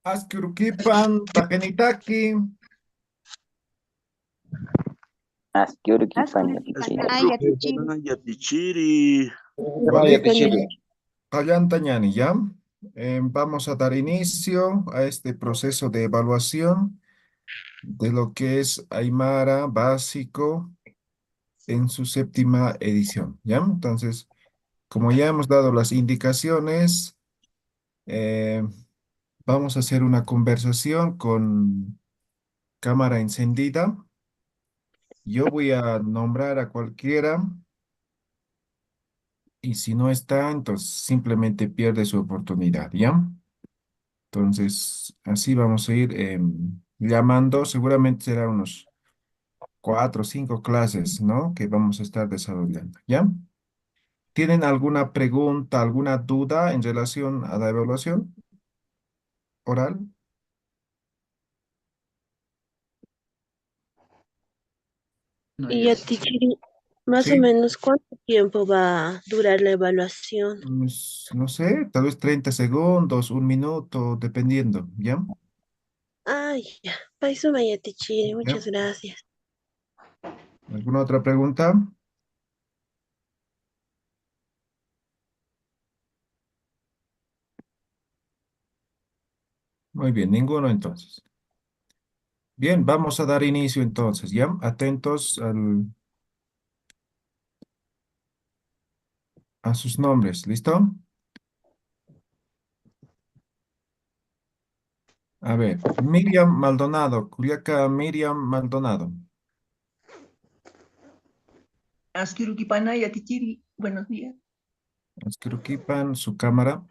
Askurukipan, takenitaki. Askyuruki Ay, ya te chiri. Yatichiri. Vale, Yatichiri. Kallanta ñani, ¿ya? Vamos a dar inicio a este proceso de evaluación de lo que es Aymara básico en su séptima edición, ¿ya? Entonces, como ya hemos dado las indicaciones, eh, vamos a hacer una conversación con cámara encendida. Yo voy a nombrar a cualquiera y si no está, entonces simplemente pierde su oportunidad, ¿ya? Entonces, así vamos a ir llamando, seguramente será unos 4 o 5 clases, ¿no? Que vamos a estar desarrollando, ¿ya? ¿Tienen alguna pregunta, alguna duda en relación a la evaluación oral? Y a ti, Chiri, más o Sí, menos, ¿cuánto tiempo va a durar la evaluación? no sé, tal vez 30 segundos, 1 minuto, dependiendo, ¿ya? Ay, ya, paisuma ya te Chiri, ¿Ya? muchas gracias. ¿Alguna otra pregunta? Muy bien, ninguno entonces. Bien, vamos a dar inicio entonces, ¿ya? Atentos a sus nombres, ¿listo? A ver, Miriam Maldonado, Culiaca Miriam Maldonado. Asquiruquipana y Atichiri, buenos días. Escriban su cámara,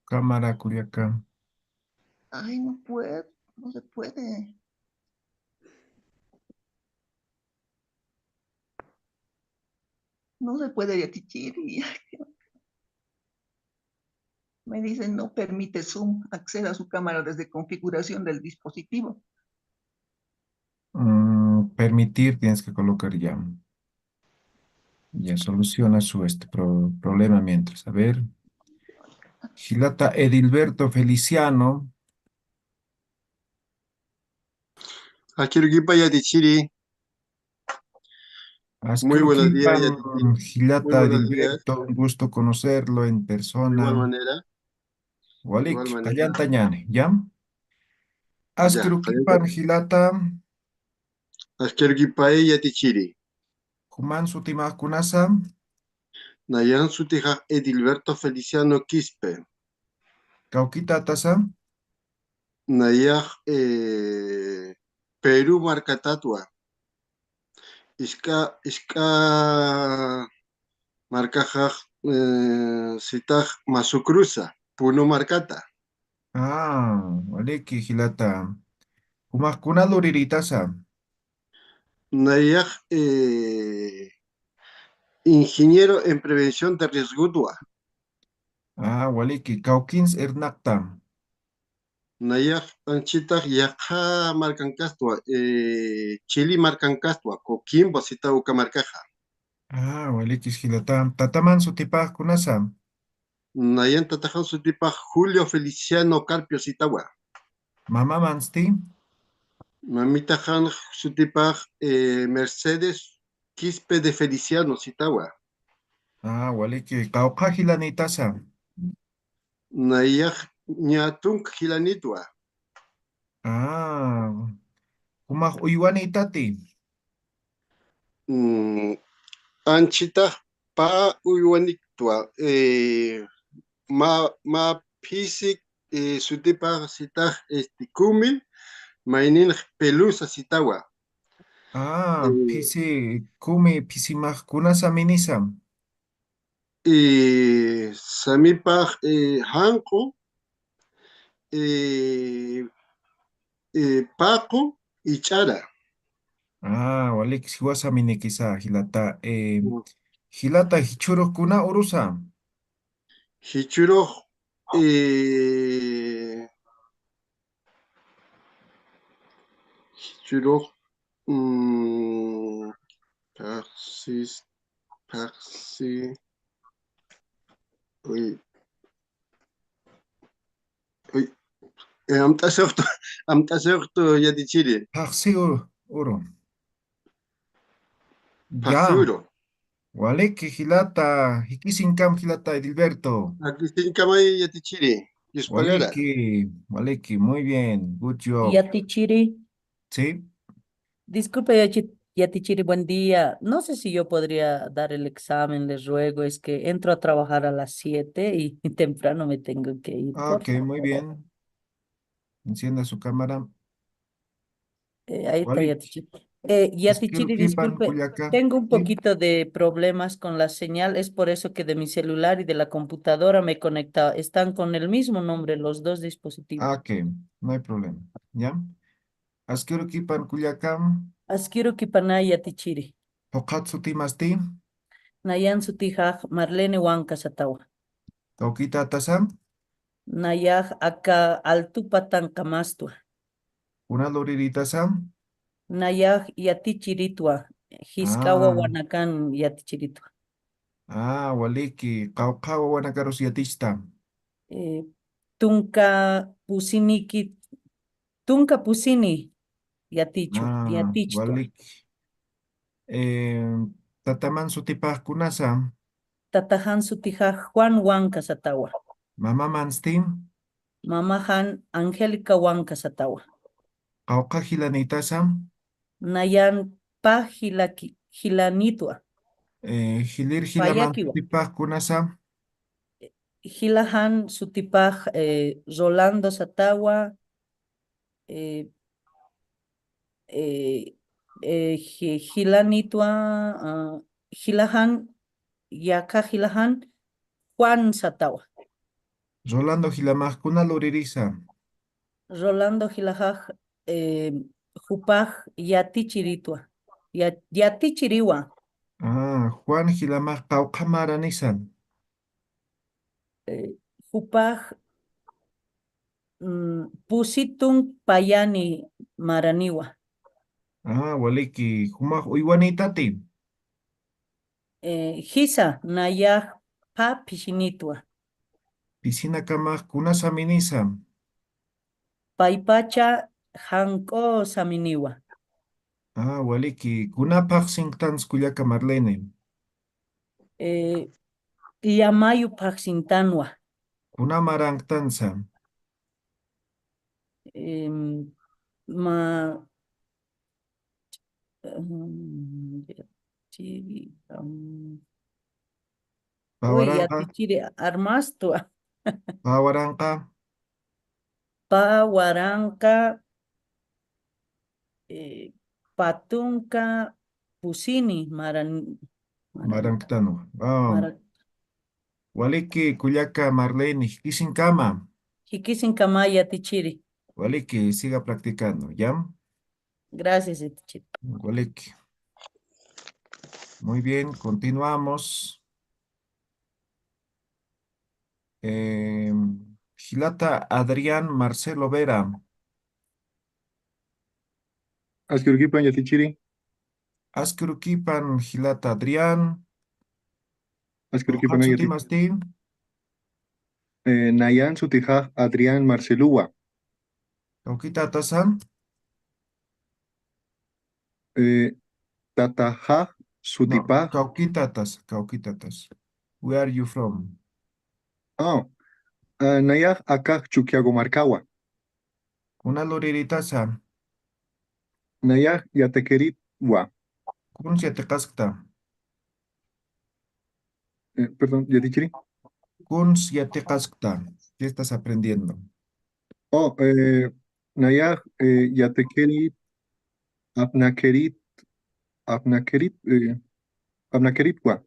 cámara, Culiaca. Ay, no puedo, no se puede. No se puede Atichiri. Me dicen no permite Zoom, acceda a su cámara desde configuración del dispositivo. Permitir, tienes que colocar ya. Ya soluciona su problema mientras. A ver, Gilata Edilberto Feliciano, Akirgipa Yatichiri, muy buenos días Ascruquipan, Yatichiri, muy Gilata buenos días, Edilberto, un gusto conocerlo en de igual persona. manera, de igual Walik, manera, Callantañane, ¿ya? ya, Ascruquipan, Gilata, Akirgipa Yatichiri, Human Sutima Kunasa, Nayan Sutija Edilberto Feliciano Quispe, Cauquita Tasa, Nayaj Perú Marcatatua, Iska Marcajaj Sitaj Masucruza, Puno Marcata, Waliki, Gilata. Humakuna luriritasa. Nayaj Ingeniero en Prevención de Riesgo. Waliki, Kaukins Ernakta. Nayak anchitaq yaqa markankastua, Chile markankastua, Coquimbo sitauka markaja. Waliki, Gilata. Tataman sutipaj kunasa. Nayan tatajan sutipa Julio Feliciano Carpio sitawa. Mama mansti. Mamitajan sutipa Mercedes Quispe de Feliciano sitawa. Waliki, Kaukajilanitasa. Nayak ñatunk hilanitua. Humak uywanitati. Anchita pa uywaniktua, ma pisik sutipa sitaj kumi. Mainin pelusa sitawa. Pisi, kumi, pisimaj kunasa minisam. Samipaj hanko, eh, Paco y Chara. Ah, walik siwasamini kisa hilata. Mm. Hilata hichuro kuna urusa. Hichuro, eh, hichuro, mm, taxis, taxi, uy, uy, am tasokto yadichiri, Paxi uro. Ya. paxuro. Walik hilata. Hikisinkam hilata Edilberto. Aquí sin kamay yadichiri, yuspagara. Waliki, muy bien. Good job. Yatichiri, Sí. disculpe, Yatichiri, buen día. No sé si yo podría dar el examen, les ruego, es que entro a trabajar a las 7 y temprano me tengo que ir, por Ok, muy favor. bien. Encienda su cámara. Ahí está Walik. Yatichiri. Quiero Yatichiri, que pan disculpe, Culiaca. tengo un Sí. poquito de problemas con la señal, es por eso que de mi celular y de la computadora me he conectado. Están con el mismo nombre los dos dispositivos. Ok, no hay problema. ¿Ya? Quiero que pan Culiaca. Askiru kipanay Yatichiri. Hokatsu timasti. Nayan sutijaj Marlene Huanca Satawa. Taukita tasam. Nayaj aka altupatan kamastua. Una loririta sam. Nayaj yatichiritua. Hiskawa Ah, wanakan yatichiritua. waliki. Kaukawa wanakaros yatista. Eh, tunka pusiniki, tunka pusini yatichu, yatichtua. Walik. Eh, Tataman sutipah kunasa. Tatahan sutijaj Juan Huanca Satawa. Mama manstim. Mamahan Angélica Huanca Satawa. Kauka hilanita sam. Nayan pa hilanitua. Hilir hilaman Payakiwa. sutipah kunasa. Hilahan Sutipaj Rolando Satawa, eh, Hilanitua, Hilahan, Yaka Hilahan, Juan Satawa, Rolando hilamah kuna loririsa. Rolando Hilajaj, eh, Jupaj Yatichiritua, Yatichiriwa, Juan hilamah kauka maranisan. eh, Jupaj Pusitun Payani Maraniwa. Waliki. Humah uywanitati. Hisa Nayaj Pa Pishinitua. Piscina kamah kunasa minisa. Paipacha Hanko Saminiwa. Waliki. Kunapah singtans kuyaka Marlene. Yamayu Paxintanwa. Kuna marangtansa. Ma um, Yatichiri, uy, Pawaranka. Yatichiri Armastua. Pawaranka. Pawaranka Patunka Pusini Marangtano. Maran, Waliki kuyaka Marlene. Kisin kama. Hikisin Kamaya Yatichiri. Waliki. Siga practicando. ¿Ya? Gracias, Yatichiri. Waliki. Muy bien, continuamos. Eh, Gilata Adrián Marcelo Vera. Askirukipan Yatichiri, Askurukipan Gilata Adrián. Askirukipan Hatsuti Yati, Mastin. Nayan Sutijaj Adrián Marcelúa, Taukita Tasan. Tatajaj No, Sutipaj, Kaukitatas. Where are you from? ah, Nayaj Akaj Chuquiago Marcawa, Una loriritaza. Nayaj Yatequeritwa, Kuncia Tekaskta. perdón, Yatichiri, Kuncia Tekaskta. ¿Qué estás aprendiendo? oh, Nayaj Yatequerit, Apnaquerit, Apnaquerit, Apnaqueritwa,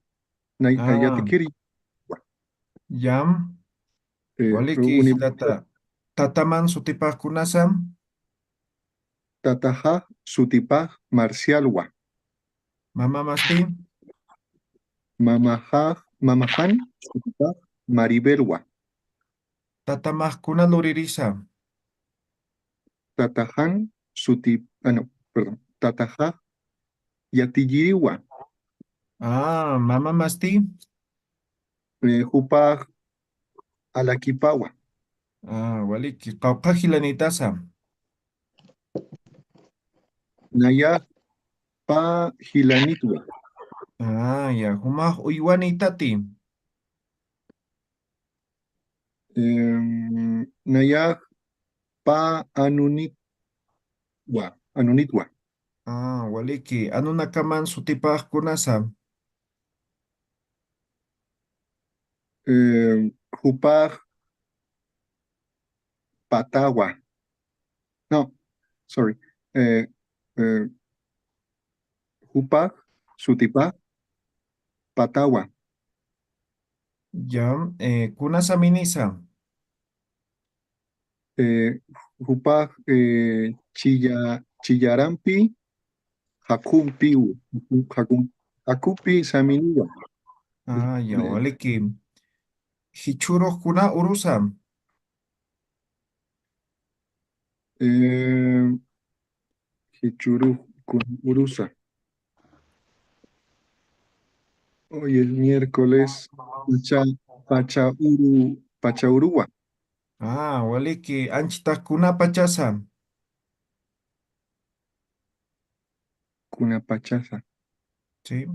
Ah, Yatequerit, Yam. Waliki Gilata. Tataman Sutipaj Kunasam. Tatajaj sutipaj marcialwa. Mama masti. Mamajan sutipaj maribelwa. Tatamajkuna luririsa. Tatajan no, perdón. Tatajaj yatilliriwa. Mama masti. Jupaj alakipawa. Waliki. Qawqajilanitasa. Nayaj pa hilanitwa. Ya. Humaj uywanitati. Nayaj pa anunitwa. Waliki. Anunakaman sutipajkunasa. Jupaj patawa. No, sorry. Jupaj sutipaj patawa. Ya. Kunasa minisa. Jupaj chillarampi hakumpiu. Hakumpi saminiwa. Ya. Waliki. Hichurojkuna urusa. Hichuru con urusa. Hoy es miércoles. Pachaurua. Waliki. Anchitakuna pachasa. Kuna pachaza. Sí.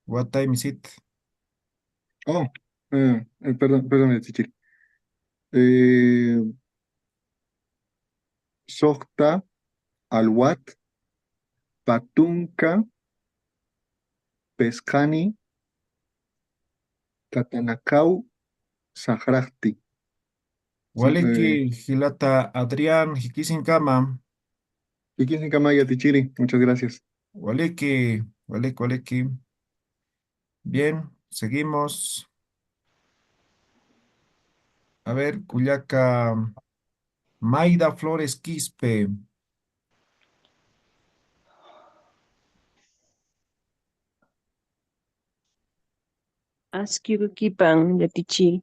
What time is it? Oh, perdón, Chichiri. Sokta, alwat, patunka, pescani, tatanakau, sahrasti. Waliki. Hilata Adrián. Hikisinkama. Ikin Kamaya, Tichiri, muchas gracias. Waliki. Waliki. Bien. Seguimos. A ver, Cuyaca. Maida Flores Quispe. Asquiruquipan, yatichiri.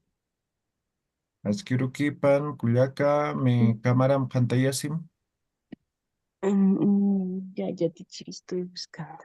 Asquiruquipan, Cuyaca, me cámara pantallasim. Ya, yatichiri, estoy buscando.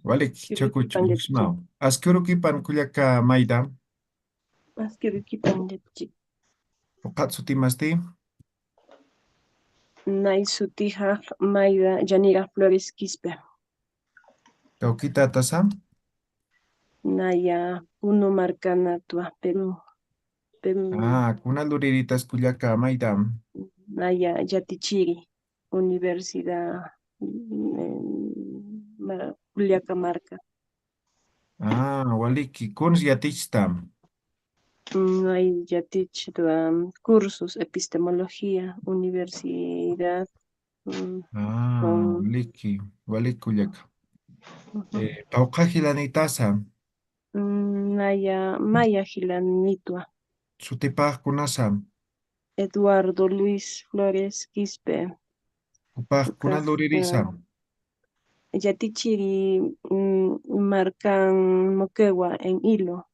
Walik, chakuch, Asquiruquipan, yatichiri. usmao. Asquiruquipan, Cuyaca, Maida. Asquiruquipan, yatichiri. Okatsutimasti. Naisutija, Maida, Yanira Flores Quispe. Tauquita tasa. Naya, Puno Marcana, Tua, Perú. Kuna luriritas Cuyaca, Maida. Naya, Yatichiri, Universidad Culiacamarca. Waliki, kuns yatichtam. Hay Yatich, cursos, epistemología, universidad. Walik Cuyaca. Paucajilanitasa. Naya, Maya Gilanitua. Sutipaj kunasa. Eduardo Luis Flores Quispe. Upaj kuna luririsa. Yatichiri marcan Moquegua en hilo.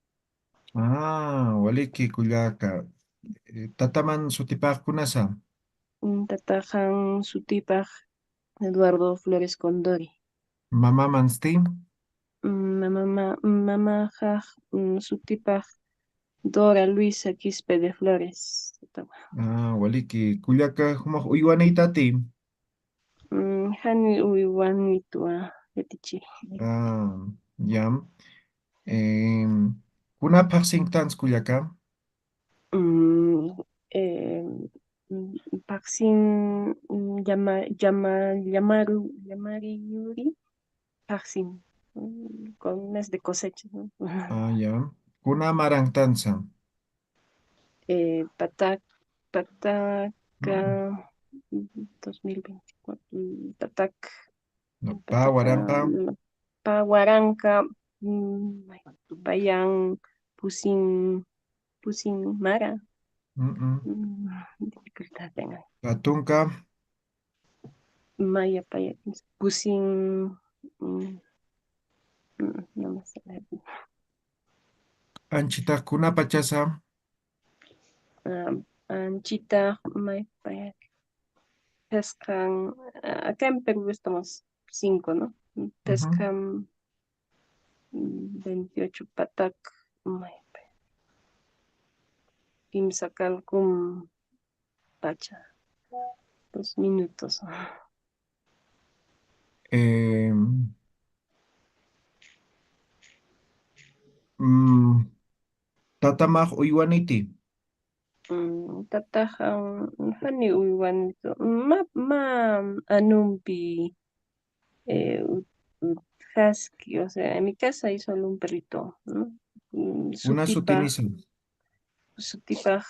Waliki Cuyaca. Tataman sutipaj kunasa. Tatajan Sutipaj Eduardo Flores Condori. Mamá mansti. Mamá Sutipaj Dora Luisa Quispe de Flores. Waliki Cuyaca humaj uywanitati. Hani Uiwanitua Yatichiri. Yam. Kunapaj sintans Cuyaca. Paksin Yamariyuri Paksin con mes de cosecha, ¿no? Yam. Kuna marangtansa. Patak Pataca, Mm, 2024, Patac, No, Pataca, Pawarampa. Paguaranca, Bayang, Pusing Mara. Mm. Dificultad tengan. Patunka. Maya, Paya, Pusing, no me sé. Anchitakuna pachasa. Anchita, Maya, Paya, pescan, acá en Perú estamos 5, ¿no? Ujú. Pescan 28 Patac, Maya, Paya, Kimsacalcum, Pacha, 2 minutos. Em, mm, Tatamaj uywaniti. Tatajan, Hani Uywanito, ma Anumpi, husky, o sea, en mi casa hay solo un perrito, ¿no? Una sutinisa. Su tipa,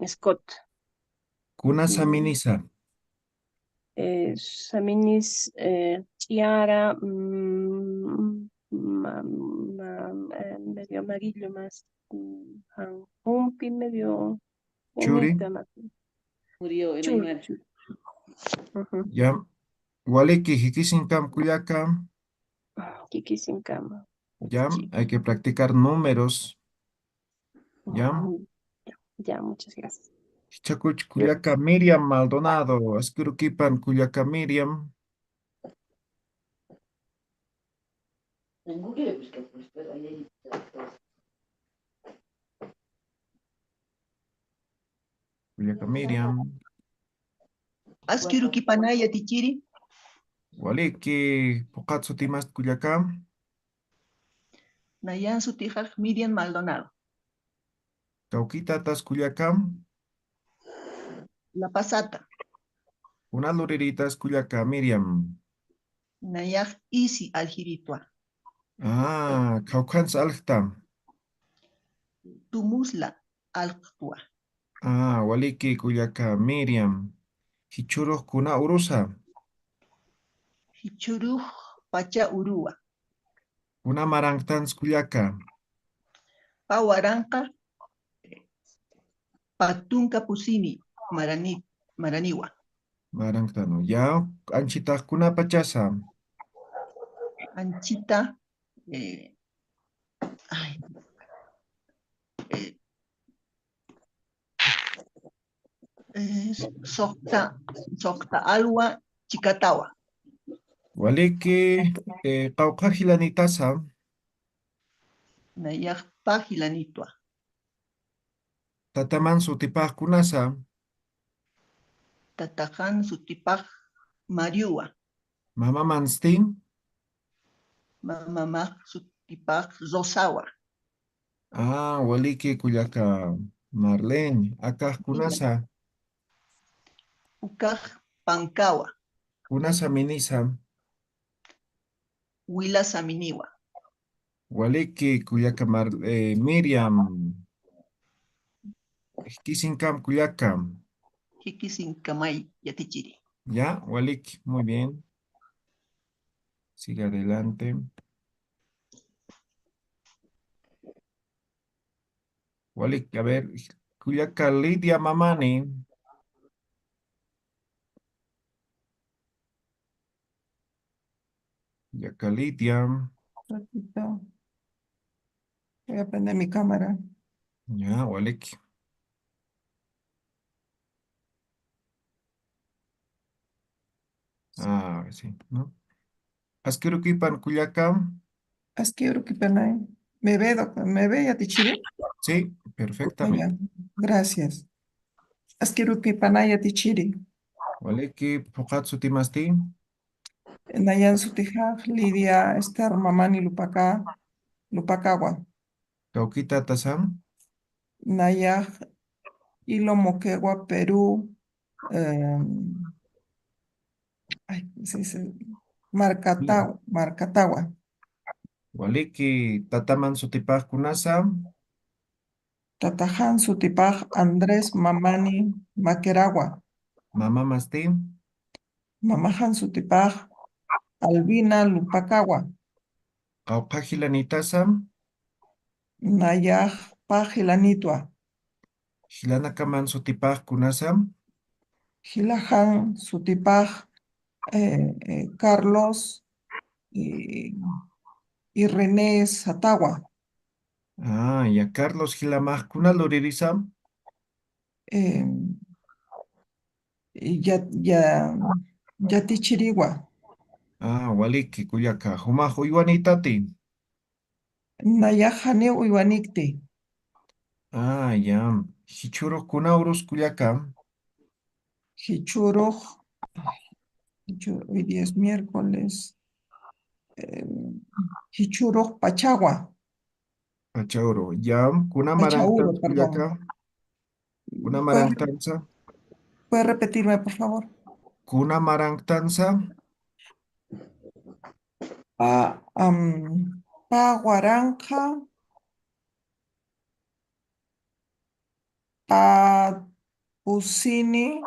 Scott. Kuna Mm, saminisa. Saminis, Chiara, medio amarillo más, Humpi medio Churi. bonita más. Murió el Chul, animal. chul. Ujú. Ya. Waliki hikisinkam kuyakam. Kiki sin cama. Ya. Hay Chiqui. que practicar números. Ya. Ya, muchas gracias. Chakuch kuyaka Miriam Maldonado. Askurukipan kuyaka Miriam. En Google le busqué, pues, pero ahí hay datos. Kuyaka Miriam. Askirukipanaya tichiri. Waliki. Pokatsu timas kuyakam. Nayan Sutijaj Miriam Maldonado. Kaukita tas kuyakam. La Pasata. Una luriritas kuyaka Miriam. Nayaj Isi Aljiritua. Ah, kaukans altam. Tumusla Altua. Ah, waliki kuyaka Miriam. Hichuros kuna urusa. Hichuruj Pacha Urua. Una marangtans kuyaka. Pawaranka Patunka Pusini Maraniwa. Marangtano. Ya, anchitas kuna pachasa. Anchita ay, eh, Sokta Alwa Chikatawa. Waliki qawqajilanitasa. Nayaj Pajilanitua. Tataman sutipaq kunasa. Tatajan Sutipaj Mariua. Mama manstin. Mamamaj Sutipaj Rosawa. Ah, waliki kuyaka Marlene. Akaj kunasa. Ukaj Pankawa. Kunasa minisa. Wila Saminiwa. Waliki kuyaka Miriam. Kisinkam kuyakam. Hikisin Kamay Yatichiri. Ya, waliki. Muy bien. Sigue adelante. Waliki, a ver. Kuyaka Lidia Mamani. Kuyaka Lidia. Ratito. Voy a prender mi cámara. Ya, waliki. Ah, sí, ¿no? Asquiruquipan Cuyacam. Quiero que penay. ¿Me ve, ¿Me ve, Yatichiri? Sí, Ah, perfectamente. ya. Gracias. Quiero que panay, Yatichiri. Waliki, Pukatsu Timasti. Nayan Sutijaj, Lidia, Esther, Mamani, Lupacawa. Cauquita Tasam. Nayaj, Hilo Moquegua, Perú. Ay, ¿cómo se dice? Marcatagua. Waliki, Tataman Sutipaj Kunasa. Tatajan Sutipaj Andrés Mamani Maqueragua. Mamá Mastín. Mamajan Sutipaj Albina Lupacagua. Aupajilanitasan. Nayaj Pajilanitua. Hilanakaman sutipaj kunasam. Gilajan Sutipaj Carlos y René Satagua. Ya Carlos Gilamaj kunaluririsam. Y Yatichirigua. Waliki kuyaka. Humaj uywanitati. Nayajane Uywanikti. Ya. Hichuro kunaurus kuyaka. Hichuruj. Hoy día es miércoles. Hichuruj Pachagua. Pachauro. Yam. Pachauro, Kunamarangtans perdón. kuyaka. ¿Puede, Kunamarangtansa. puede repetirme, por favor? Kunamarangtansa. Paguaranja, Pausini,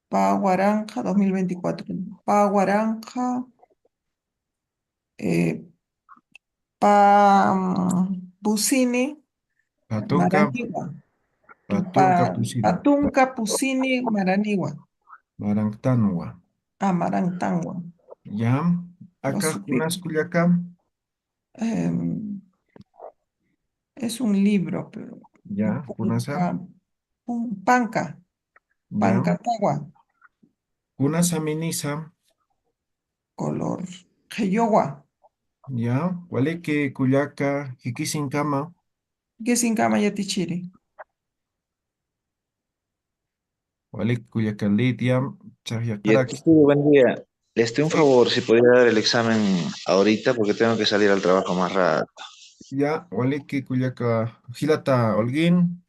Paguaranja 2024. Paguaranja, Busini, Patunka. Maranigua. Patunka pusini. Patunca, Pusini, Maranigua. Marangtanwa. Marantangua. Yam. Lo Acá supí. kunas kuyaka. Es un libro, pero Ya. Kunasa. Panca, Yam. Pancatagua, Kunasaminisa. color Geyogua, Ya. Waliki kuyaka. Hikisinkama. Gesincama Yatichiri. Walik kuyaka litiam. Y Chahyakaraki. buen día. Un favor, si podría dar el examen ahorita porque tengo que salir al trabajo más rato. Ya. Waliki kuyaka. Hilata Olguín.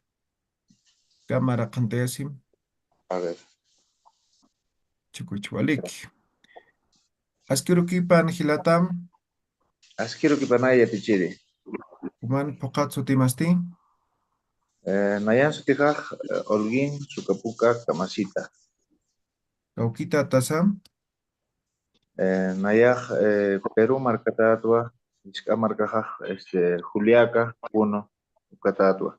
Cámara Kanteasim. A ver. Chukuchwalik. Askirukipan hilatam. Quiero que panaya tichiri. Kuman pokatsu timasti. Nayan sutijaj, Olguín, Sucapuca, Camasita. Kaukita tasam. Nayaj, Perú, Marcatatua, Iska Marcajaj, Juliaca, Puno, Ucatatua.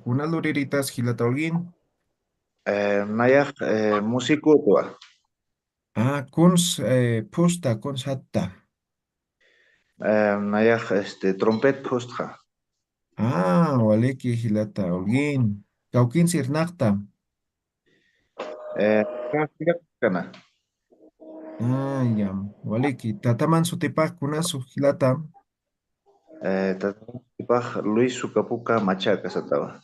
Kunaluriritas hilata Olguín. Nayaj, Musicutua. Kuns pusta, kuns hatta. Nayaj, Trompet Postja. Waliki hilata Olguín. Kaukin sirnakta. Kana. Yam. Waliki. Tataman sutipak kunasu hilata. Tatipaj, Luis Sucapuca, Machaca, Sataba.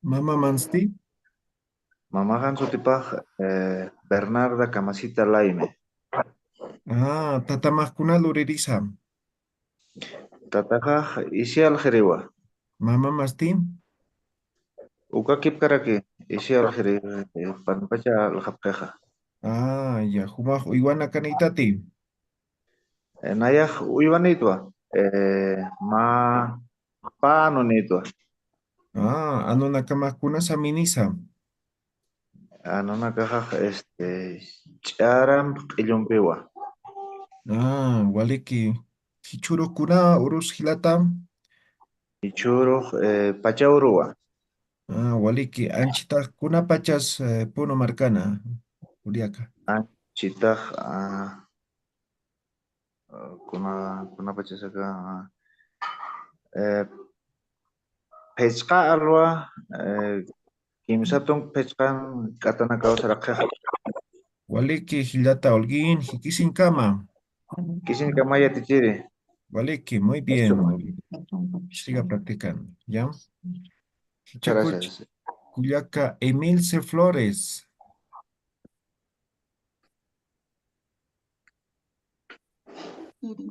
Mama mansti. Mamajan sutipaj, Bernarda Camasita Laime. Tatamak kunaluririsam. Tatajaj, Isial Jeriwa. Mama mastin. Ukakip Karaki, Isial Jeriwa, Panpacha Lajapkeja. Ya. Humaj uywana kanitati. Nayaj, Uivanitwa. Ma Pano Nitwa. Anunakamak kunasaminisa. Anonakajaj, Charam Illumpiwa. Waliki. Hichuro kuna urus hilatam. Ichuro, Pachaurua. Waliki. Anchita kuna pachas puno marcana. Uriaka. Anchitaj, kuna Pachasaka. Pechka Alwa, Kimsatong Pechkan Katana Causa Waliki hilata Olguín. Hikisin kama. Kisin Kamaya Tichiri. Waliki. Muy bien. Waliki. Siga practicando. ¿Ya? Muchas Hichukuch. gracias. Cuyaca Emilce Flores. Chiri.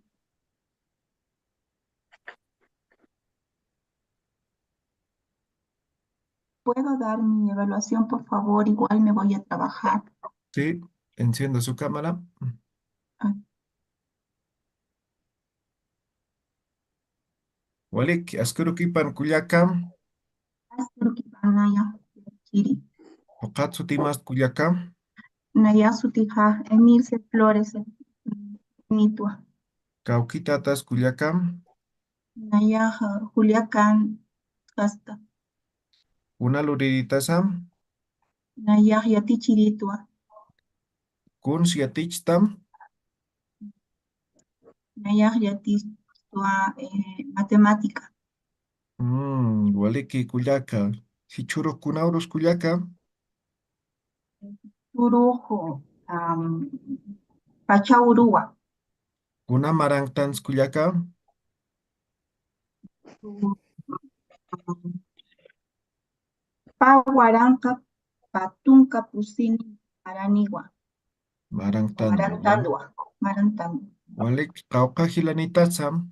¿Puedo dar mi evaluación, por favor? Igual me voy a trabajar. Sí, encienda su cámara. Ah. Walik, askurukipan Culiacán, Askurukipan Naya Chiri. Okatsu Timas Culiacán, Naya Sutija Emilce Flores Nitua. Cauquitatas Culiacán, Naya Juliacan Casta. una luriditasam, Naya Yatichiritua. kun siatichtam, Naya Yatistua Matemática. Waliki Culiaca, Hichuro Kunaurus Culiaca, Turujo Pachaurua. kuna Marantans Culiaca, Paguaranca Patunca Pusini Araniwa. Marantandua, Marantandua. Marantandua. Walik, Cauca Hilanitasam,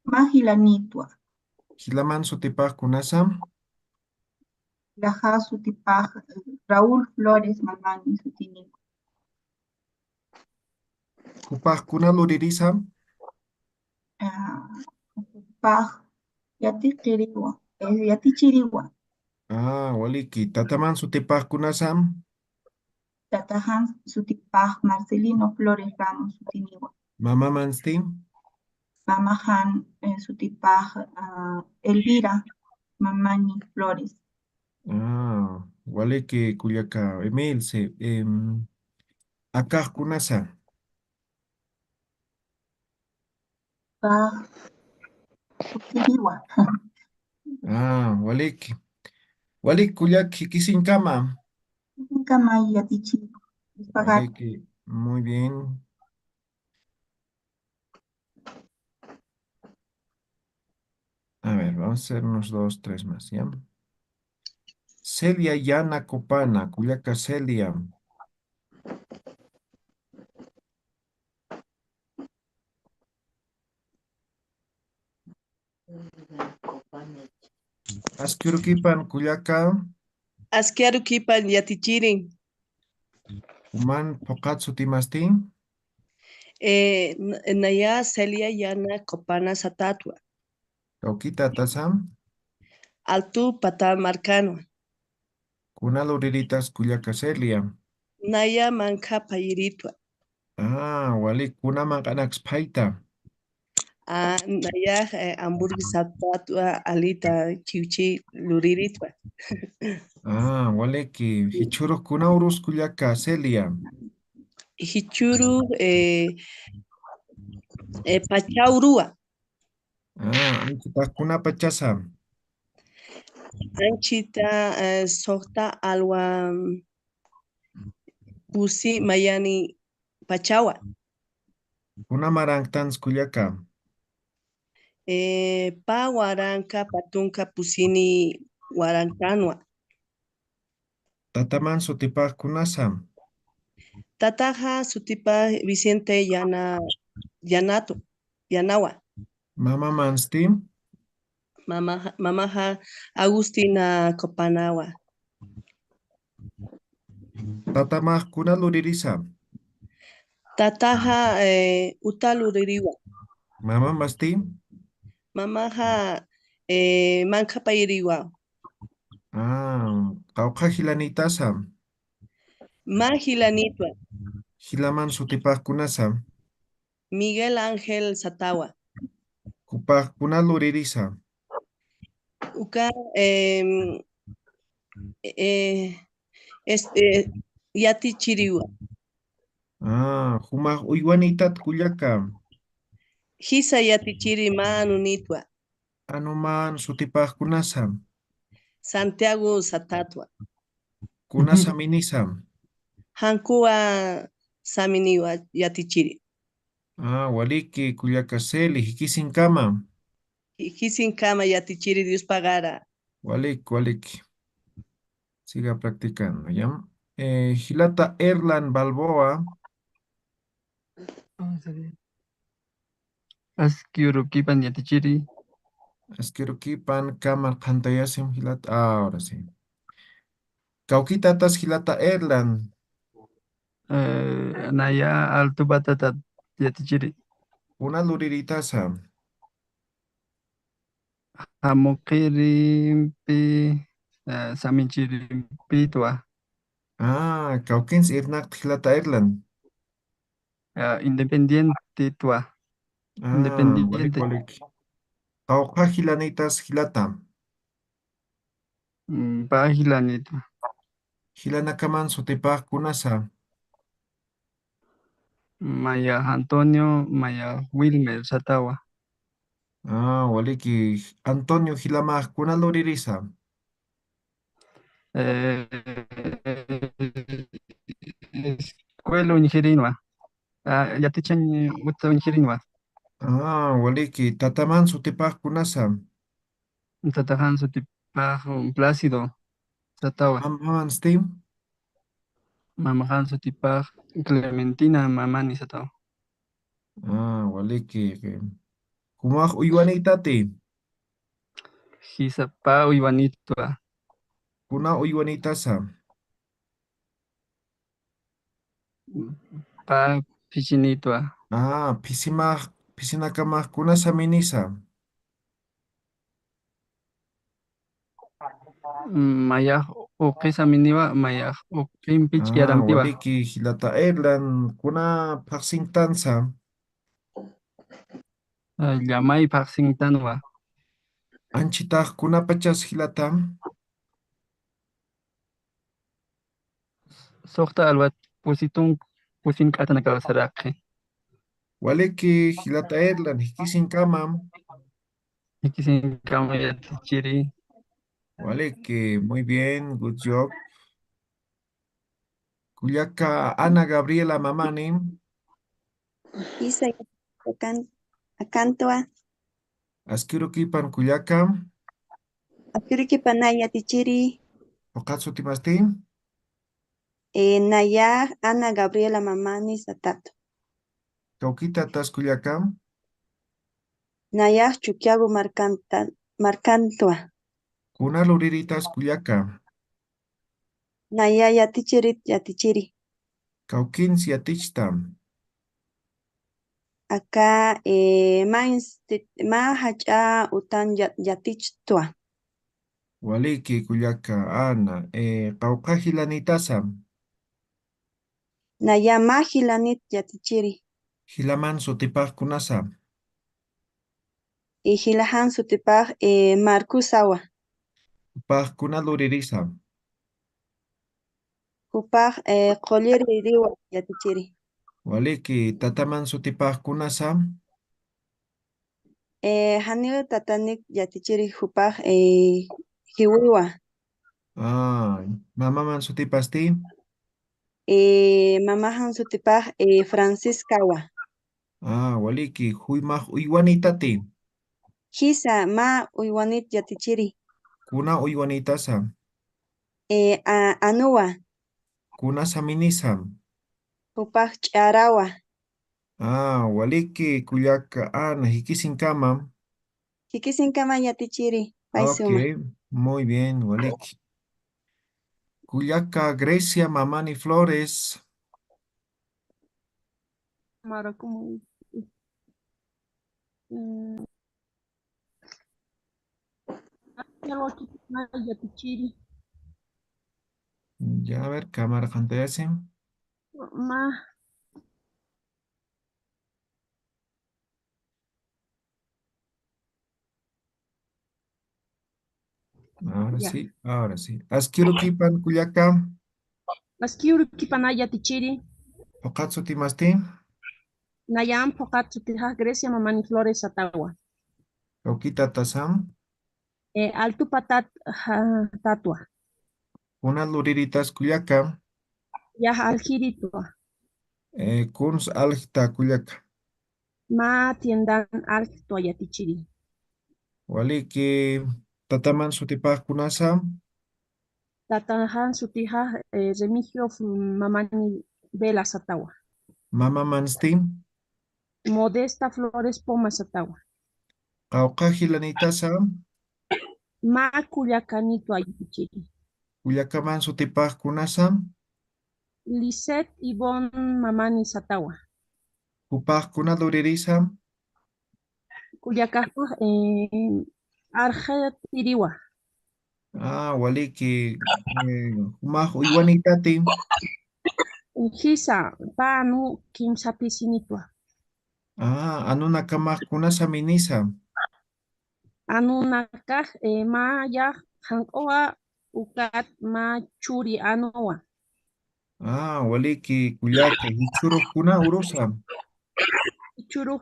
Mahilanitwa. Hilaman Sutipaj Kunasam, Laja Sutipaj Raúl Flores Mamani Sutini. Kupaj Kuna Luririsam, Paj Yatichiriwa. Yatichiriwa. Waliki, Tataman Sutipaj Kunasam, Tatajan Sutipaj Marcelino Flores Ramos Sutiniwa. Mama Manstim, Mamajan Sutipaj Elvira Mamani Flores. Waliki Culiaca, Emilce, Acá Kunasa, Paj Sutiniwa. Waliki. Walik kuyak kama. Kamay Yatichi. Pagar. Waliki, muy bien. A ver, vamos a hacer unos 2, 3 más, ¿ya? Celia Yana Copana, Culiaca Celia. Asquiruquipan, Culiaca, Asquiaruquipan yatichirin. Uman Pokatsu Timastin, Naya Celia Yana Copana Satatua. Cauquita Tasam, Altu Patal Marcano. Kunaluriritas Culiaca Celia. Naya Manca Payiritua. Walik, Kunaman Anax Paita. Naya Hamburguesa Tatua Alita Chiuchi Luriritwa. Waliki, Hichurus Kunaurus Culiaca Celia. Hichuru Pachaurua. Anchitas Kunapachasam. Anchita Sota Alwa Pusi Mayani Pachawa. Kunamarantans Culiaca. Pa Waranca Patunca Pusini Warantanwa. Tataman Sutipaj Kunasam. Tataja Sutipa Vicente Yanato Yanawa. Mama Manstim. Mamaja Agustina Copanawa. Tatamaj Kunaluririsam. Tataja Utaluririwa. Mama Mastim. Mamaja Mancapayiriwa. Cauca Hilanitasam. Majilanitwa. Hilaman Sutipaj Kunasam. Miguel Ángel Satawa. Kupaj Kunaluririsam. Uka Yati Chiriwa. Humaj Uywanitat Culiaca. Hisa Yati Chiri Manunitwa. Anuman Sutipaj Kunasam. Santiago Satatwa. Kunasaminisam. Hankua Saminiwa Yati Chiri. Waliki Culiaca Celi, Hikisin Kama. Hisin Kama Yati Chiri Dios pagara. Walik. Siga practicando, ¿ya? Gilata Erlan Balboa. Asquiuruquipan yatichiri. Asquiruquipan Kamal Kantayasim Gilata. Ahora sí. Cauquitatas Gilata Erlan. Naya altu batatat yatichiri. Una luriritaza. Amokirimpi, Samichirimpitua, Kaukins irnak hilata Irland. Independiente tua, Walik Independiente, walik. Kauka hilanitas hilata. Pagilanita, Hilanakaman sutipaq kunasa. Maya Antonio, Maya Wilmer Satawa, Waliki. Antonio hilamaq kunaloririsa. Escuela Ingerinua, Yatichan Uta Ingerinua, Waliki. Tataman sutipaq kunasa. Tatahan Sutipaj Plácido, Satawa, Maman Steam. Mamahan Sutipaj Clementina, Mamani Satawa, Waliki. Kumaq uywanitati. Hisapa Uivanitua, Kuna uywanitasa. Pa Pichinitua, Pisinakamaq kunasa minisa. Maya Okesa Miniwa, Maya Okimpich Yarampiwa, Waliki hilata Irland kuna paqsintansa. Llamay Paxintanwa, Anchitaq kunapachas hilatam. Sokta Alwat Pusin Katanaka Saraki, Waliki hilata Irland hikisin kamam. Ikisin Kamaya Tichiri, Waliki, muy bien, good job. Kuyaka Ana Gabriela Mamanim. Isa akantua Askirukipan kuyakam. apiriki panaya tichiri Okatsu timastim. Naya Ana Gabriela Mamani Satato Kaukita tas kuyakam. Naya Chuquiago Marcantua Kuna luriritas kuyaka. Naya Yatichiri Kaukin siatichtam. acá ma hacha utan yatichtua Waliki kuyaka Ana. Kauka hilanitasam. Naya ma hilanit yatichiri Hilaman sutipaq kunasam. hilahan sutipaj Marcusawa Upaq kuna luririsam. upaj qolliri riwa yatichiri Waliki tataman sutipaq kunasam. Haniu tatanik yatichiri upaj hiwiwa Mamaman sutipasti. mamahan sutipaj Franciscawa Waliki huymaq uywanitati. Hisa ma uywanit yatichiri Kuna uywanitasam. Anuwa Kuna saminisam. upaj ch'arawa Waliki kuyaka Ana hikisin kamam. hikisin kama yatichiri paisuma Ok, muy bien, Waliki. Kuyaka Grecia Mamani Flores. Mara, como algo aquí ya tichiri Ya a ver, cámara pantalla. ma Ahora ya sí, ahora sí. Askirukipan kuyaka. askiuru kipanaya tichiri Okatsu timasti. Nayam Pokatsu Tija Grecia Mamani Flores Atawa Okita tasam. Altu Patat Tatua Kuna luriritas kuyaka. Ya Aljiritua Kuns algita kuyaka. Ma tiendan Altua Yatichiri Waliki tataman sutipaq kunasam. Tatahan Sutija Remigio Mamani Vela Satawa Mama manstim. Modesta Flores Poma Satawa Kauka hilanitasam. Ma Culiacanito Ayutichiri Kuyakaman sutipaq kunasam. Lisette Ivonne Mamani Satawa Upaq kuna luririsam. Culiacaja Arjatiriwa. Waliki, humaj uywanitati. Hisa, panu kimsa pisinitwa. Anuna kamaj kunasa minisa. Anunakaj maya hankoa ukat ma churi anoa. Waliki kuyaka hichuro kuna urusa. Churu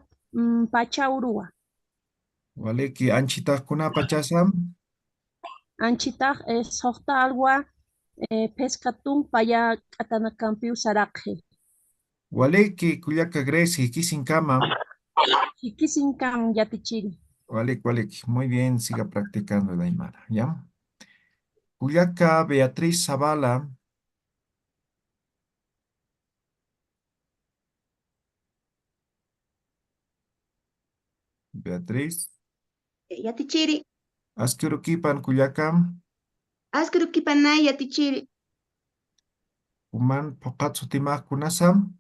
pacha urua. Waliki anchita kuna pachasam. Anchitaj sohta alwa pescatun paya atanakampiu sarakje. Waliki kuyaka Grecia kisin kama. Hikisinkam yatichiri. Waliki. Muy bien, siga practicando el Aymara, ¿ya? Kuyaka Beatriz Zavala. Beatriz. Yatichiri. Asquirukipan Kuyakam. Asquirukipanay yatichiri. Uman Pokatsu Timaj Kunasam.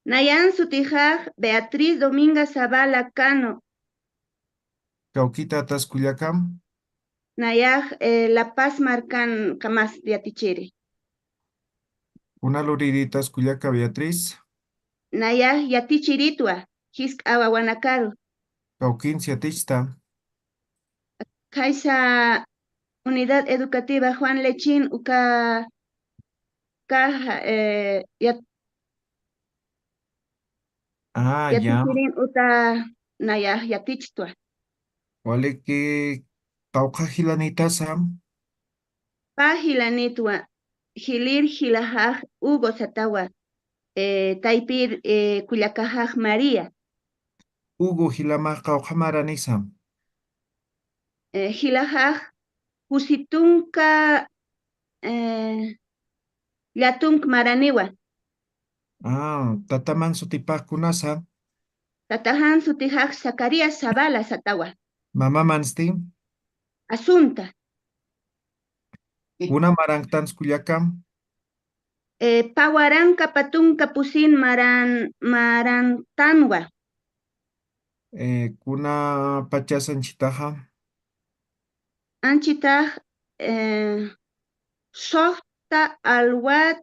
Nayan sutijaj Beatriz Dominga Zavala Cano. Kaukita Tas Kuyakam. Nayaj La Paz Marcan Camas yatichiri. Una luriditas Kuyaka Beatriz. Nayaj yatichiritua. Hisk Awawanakaru. Kaukin Siatista. Kaisa Unidad Educativa Juan Lechín uka Ya. yatichirin uta nayaj yatichtua. Waliki Kauka Hilanitasam. Pa hilanitwa hilir hilajaj Hugo Satawa. Taipir Kuyakajaj María. Hugo Hilamaj Kauka Maranisam. Hilajaj Husitunka Yatunk Maraniwa. Tataman Sutipaj Kunasa. Tatahan Sutijaj Zacarías Zavala Satawa. Mamá Mansti. Asunta. Una Marangtans Kuyakam. Pawaranka Patunka Pusin Marantanwa. Kuna Pachasan Chitaja. Anchitaj Sohta Alwat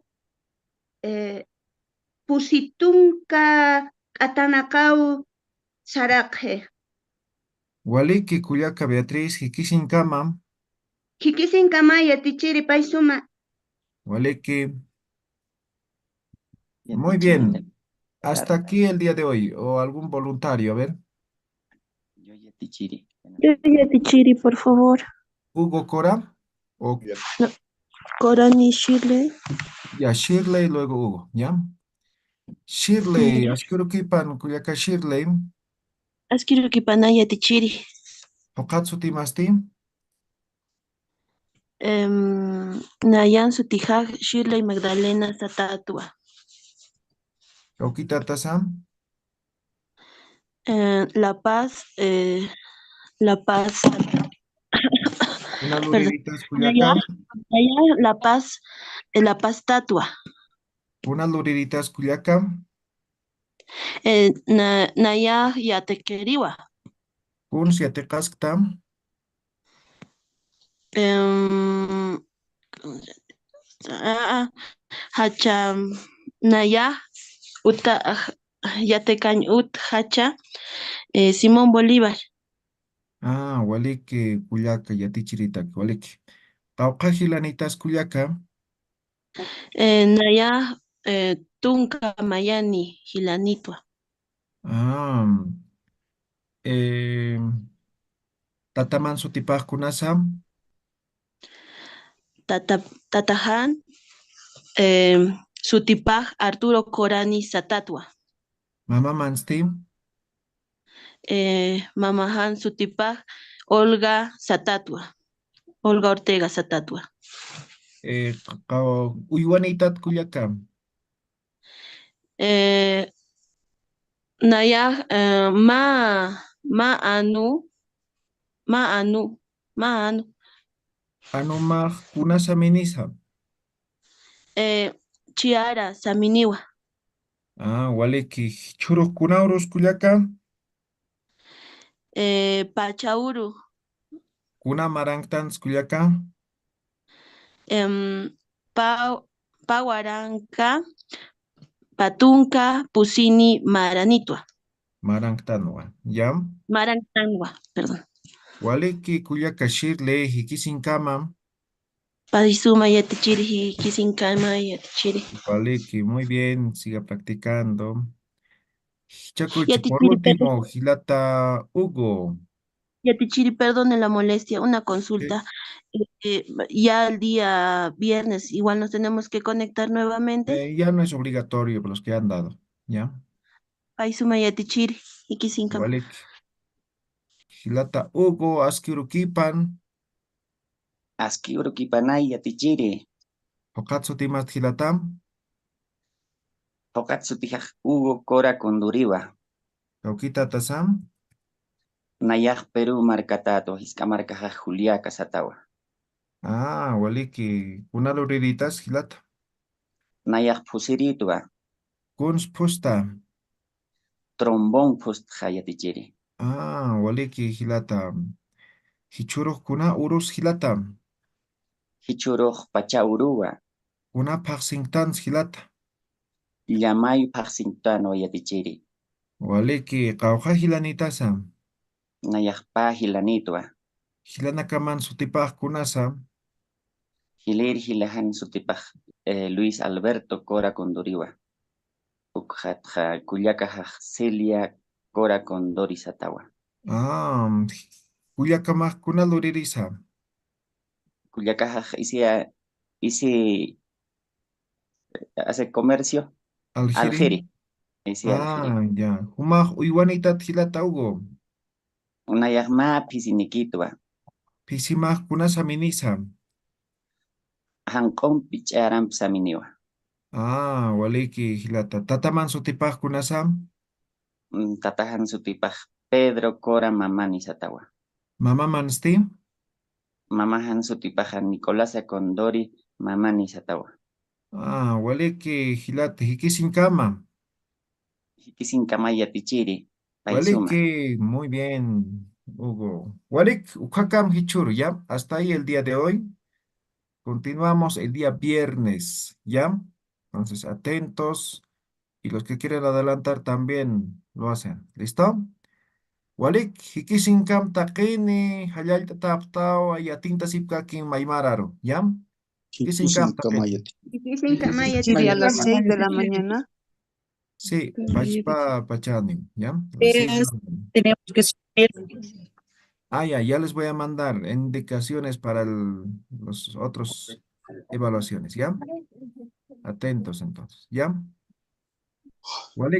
Pusitunka Atanakau Sarakje. Waliki Kuyaka Beatriz Hikisin Kama. Hikisin Kama yatichiri paisuma. Waliki. Muy bien. Hasta aquí el día de hoy. ¿O algún voluntario? A ver. Yo yatichiri. Yo yatichiri, por favor. Hugo Cora. O No. Corani Shirley. ya Shirley, luego Hugo. ¿Ya? Shirley. Askurukipan Kuyaka Shirley. Asquirukipanay yatichiri. Hokatsu Timasti. Nayan Sutijaj Shirley Magdalena Satatua. Kaukita Tasam. La Paz, La Paz. Una Perdón. Luriditas Kuyaka. La Paz, La Paz Tatua. Una Luriditas Kuyaka. Naya Yatequeriwa. Un Siatekasktam. Hacha Naya Uta Yatecañ Ut Hacha Simón Bolívar. Waliki Kuyaka Yatichirita Waliki. Kauka Hilanitas Kuyaka. Naya Tunka Mayani Hilanitwa. Tataman Sutipaj Kunasam. Tatahan Sutipaj Arturo Corani Satatua. Mamá Mansti. Mamahan Sutipaj Olga Satatua. Olga Ortega Satatua. Uyuanitat Kuyaka. Naya ma anu. Anumaj Kunasaminisa. Chiara Saminiwa. Waliki Churuk Kunauros Kuyaka. Pachauru Kuna marangtan skuyaka. Pawaranka, patunka, pusini, maranitwa. Marangtanwa. Yam. Marantanwa, perdón. Waliki kuyaka shirle hikisinkamam. Padisuma yatichiri, kisinkama yatichiri. Waliki, muy bien, siga practicando. Chacuchi, por Yatichiri, perdón. último, Gilata Hugo. Yatichiri, perdone la molestia, una Sí. consulta. Ya el día viernes igual nos tenemos que conectar nuevamente. Ya no es obligatorio para los que han dado, ¿ya? Paisuma yatichiri, ikisinkama. Waliki. Gilata Hugo, Askirukipan. Askiurukipanay yatichiri. Hokatsu timas Gilatam. Hokatsu tijaj Hugo Cora Conduriwa. Kaukita Tasam. Nayaj Perú marcatato, Hiscamarca Julia Casatawa. Waliki. Kuna luriritas Gilata. Nayaj Pusiritua. Kuns Pusta. Trombón Pust Hayatichiri. Waliki Gilata. Hichuruk kuna urus Gilata. Hichuruj Pachaurua. Kuna Paxingtans Gilata. Llamay Paxintano yatichiri. Waliki Kauja Gilanitasam. Nayaj Pajilanitwa. Gilanakaman Sutipaj Kunasa. Hilir Hilahan Sutipaj Luis Alberto Cora Conduriwa. Ukhatja Kuyakaja Celia Cora Condori Satawa. Kuyakamaj kuna luririsa. Kuyakaja isi hace comercio. Algeri. Isi Algeri. Ya. Humaj uywanitat Gilata Hugo. Nayaj ma Pisinikitwa. Pisimaj kunasa minisa. Hankon Picharam Saminiwa. Waliki Gilata. Tataman Sutipaj kunasam. Tatahan Sutipaj Pedro Cora Mamani Satawa. Mama mansti. Mamahan Sutipajan Nicolás Condori Mamani Satawa. Waliki Gilata Hikisinkama. Hikisinkama yatichiri. Paisuma. Waliki, muy bien, Hugo. Walik, ukakam hichuru, ¿ya? Hasta ahí el día de hoy. Continuamos el día viernes, ¿ya? Entonces, atentos. Y los que quieren adelantar también lo hacen. ¿Listo? Walik, hikisinkam takini, hayal tataptao, ayatinta sipkakin maimararo, ¿ya? Hikisinkam takini. Ikisinkama yatichiri a las 6 de la mañana. Sí, pachpa pachani, ¿ya? A las 6 de la mañana. Tenemos que subir. Ya les voy a mandar indicaciones para los otros evaluaciones, ¿ya? Atentos entonces, ¿ya? Walik.